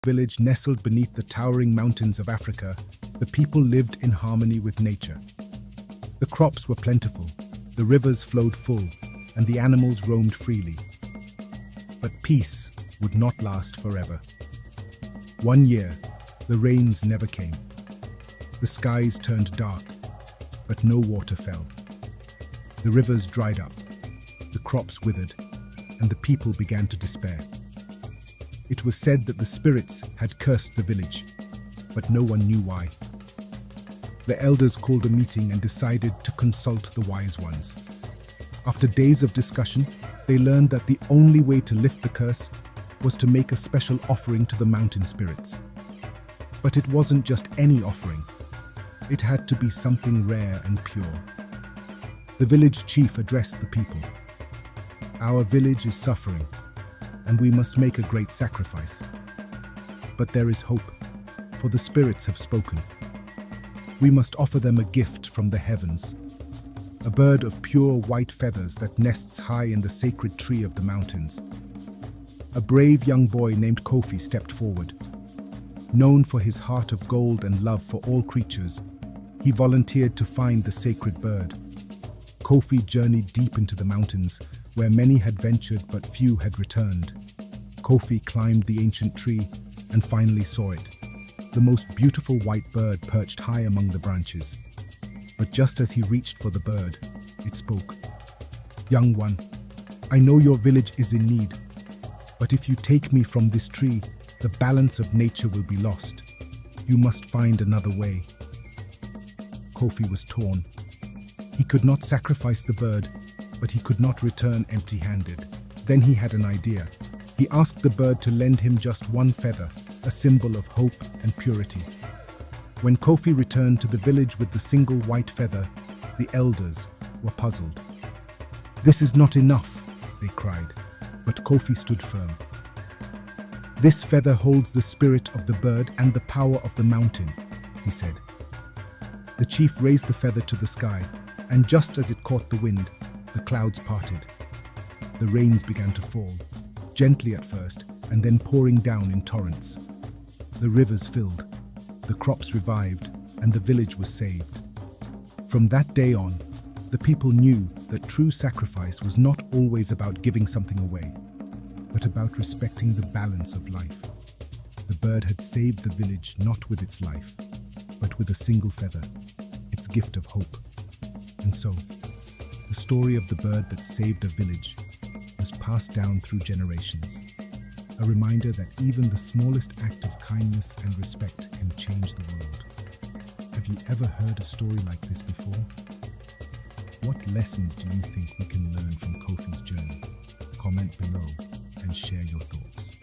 Village nestled beneath the towering mountains of Africa, the people lived in harmony with nature. The crops were plentiful, the rivers flowed full, and the animals roamed freely. But peace would not last forever. One year, the rains never came. The skies turned dark, but no water fell. The rivers dried up, the crops withered, and the people began to despair. It was said that the spirits had cursed the village, but no one knew why. The elders called a meeting and decided to consult the wise ones. After days of discussion, they learned that the only way to lift the curse was to make a special offering to the mountain spirits. But it wasn't just any offering. It had to be something rare and pure. The village chief addressed the people. "Our village is suffering, and we must make a great sacrifice. But there is hope, for the spirits have spoken. We must offer them a gift from the heavens, a bird of pure white feathers that nests high in the sacred tree of the mountains." A brave young boy named Kofi stepped forward. Known for his heart of gold and love for all creatures, he volunteered to find the sacred bird. Kofi journeyed deep into the mountains, where many had ventured but few had returned. Kofi climbed the ancient tree and finally saw it, the most beautiful white bird perched high among the branches. But just as he reached for the bird, it spoke. "Young one, I know your village is in need, but if you take me from this tree, the balance of nature will be lost. You must find another way." Kofi was torn. He could not sacrifice the bird, but he could not return empty-handed. Then he had an idea. He asked the bird to lend him just one feather, a symbol of hope and purity. When Kofi returned to the village with the single white feather, the elders were puzzled. "This is not enough," they cried, but Kofi stood firm. "This feather holds the spirit of the bird and the power of the mountain," he said. The chief raised the feather to the sky, and just as it caught the wind, the clouds parted. The rains began to fall, gently at first, and then pouring down in torrents. The rivers filled, the crops revived, and the village was saved. From that day on, the people knew that true sacrifice was not always about giving something away, but about respecting the balance of life. The bird had saved the village not with its life, but with a single feather, its gift of hope. And so, the story of the bird that saved a village was passed down through generations, a reminder that even the smallest act of kindness and respect can change the world. Have you ever heard a story like this before? What lessons do you think we can learn from Kofi's journey? Comment below and share your thoughts.